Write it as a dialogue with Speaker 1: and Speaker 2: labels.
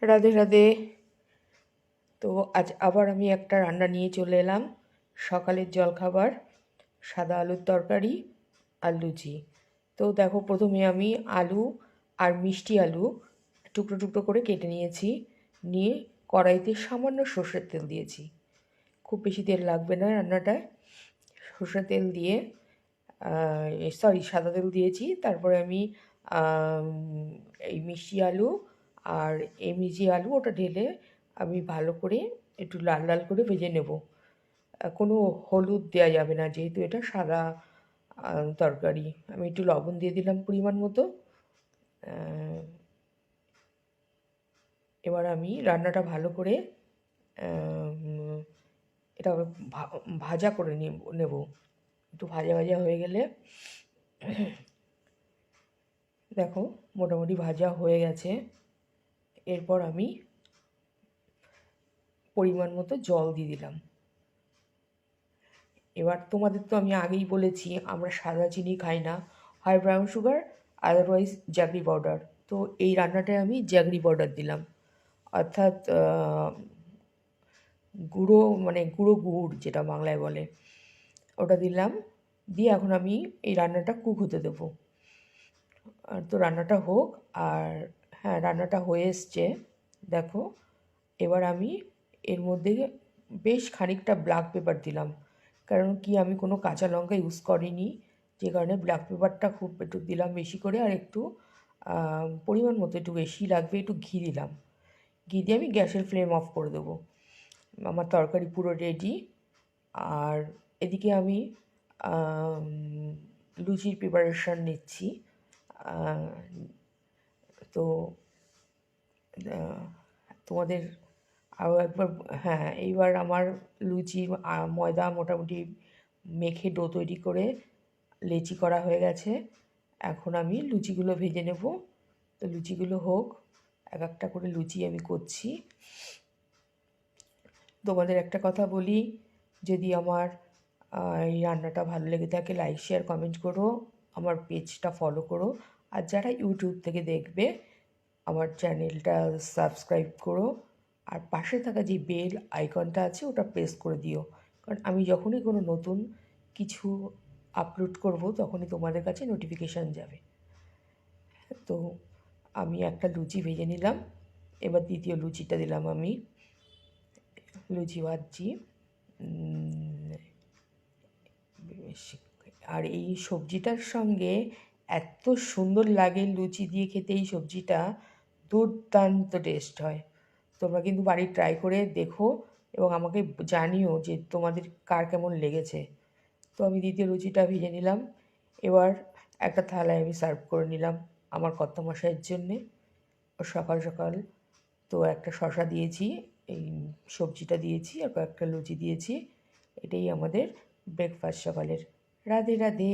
Speaker 1: রাধে রাধে। তো আজ আবার আমি একটা রান্না নিয়ে চলে এলাম। সকালের জলখাবার, সাদা আলুর তরকারি আর লুচি। তো দেখো, প্রথমে আমি আলু আর মিষ্টি আলু টুকরো টুকরো করে কেটে নিয়েছি। নিয়ে কড়াইতে সামান্য সর্ষের তেল দিয়েছি। খুব বেশি তেল লাগবে না রান্নাটায়। সর্ষের তেল দিয়ে সাদা তেল দিয়েছি। তারপরে আমি এই মিষ্টি আলু আর এমনি যে আলু ওটা ঢেলে আমি ভালো করে একটু লাল লাল করে ভেজে নেব। কোনো হলুদ দেওয়া যাবে না, যেহেতু এটা সাদা তরকারি। আমি একটু লবণ দিয়ে দিলাম পরিমাণ মতো। এবার আমি রান্নাটা ভালো করে এটা ভাজা করে নেব। একটু ভাজা ভাজা হয়ে গেলে, দেখো মোটামুটি ভাজা হয়ে গেছে। এরপর আমি পরিমাণ মতো জল দিয়ে দিলাম। এবার তোমাদের তো আমি আগেই বলেছি আমরা সাদা চিনি খাই না, হয় brown sugar, otherwise jaggery powder. তো এই রান্নাটায় আমি জ্যাগরি পাউডার দিলাম, অর্থাৎ গুঁড়ো, মানে গুঁড়ো গুড় যেটা বাংলায় বলে, ওটা দিলাম। দিয়ে এখন আমি এই রান্নাটা কুক হতে দেবো। তো রান্নাটা হোক। আর হ্যাঁ, রান্নাটা হয়ে এসছে, দেখো। এবার আমি এর মধ্যে বেশ খানিকটা ব্ল্যাক পেপার দিলাম, কারণ কি আমি কোনো কাঁচা লঙ্কা ইউজ করিনি, যে কারণে ব্ল্যাক পেপারটা খুব একটু দিলাম বেশি করে। আর একটু পরিমাণ মতো একটু বেশি লাগবে, একটু ঘি দিলাম। ঘি দিয়ে আমি গ্যাসের ফ্লেম অফ করে দেবো। আমার তরকারি পুরো রেডি। আর এদিকে আমি লুচির প্রিপারেশান নিচ্ছি। তো তোমাদের আরও একবার, হ্যাঁ, এইবার আমার লুচি ময়দা মোটামুটি মেখে ডো তৈরি করে লেচি করা হয়ে গেছে। এখন আমি লুচিগুলো ভেজে নেব। তো লুচিগুলো হোক, এক একটা করে লুচি আমি করছি। তোমাদের একটা কথা বলি, যদি আমার এই রান্নাটা ভালো লেগে থাকে লাইক শেয়ার কমেন্ট করো, আমার পেজটা ফলো করো। আর যারা ইউটিউব থেকে দেখবে আমার চ্যানেলটা সাবস্ক্রাইব করো। আর পাশে থাকা যে বেল আইকনটা আছে ওটা প্রেস করে দিও, কারণ আমি যখনই কোনো নতুন কিছু আপলোড করব তখনই তোমাদের কাছে নোটিফিকেশান যাবে। তো আমি একটা লুচি ভেজে নিলাম। এবার দ্বিতীয় লুচিটা দিলাম আমি। লুচি ভাজছি। আর এই সবজিটার সঙ্গে এত সুন্দর লাগে লুচি দিয়ে খেতে, এই সবজিটা দুর্দান্ত টেস্ট হয়। তোমরা কিন্তু বাড়ি ট্রাই করে দেখো এবং আমাকে জানিও যে তোমাদের কার কেমন লেগেছে। তো আমি দ্বিতীয় লুচিটা ভেজে নিলাম। এবার একটা থালায় আমি সার্ভ করে নিলাম আমার কর্তামশাইয়ের জন্যে। সকাল সকাল তো একটা শসা দিয়েছি, এই সবজিটা দিয়েছি, আর কয়েকটা লুচি দিয়েছি। এটাই আমাদের ব্রেকফাস্ট সকালের। রাধে রাধে।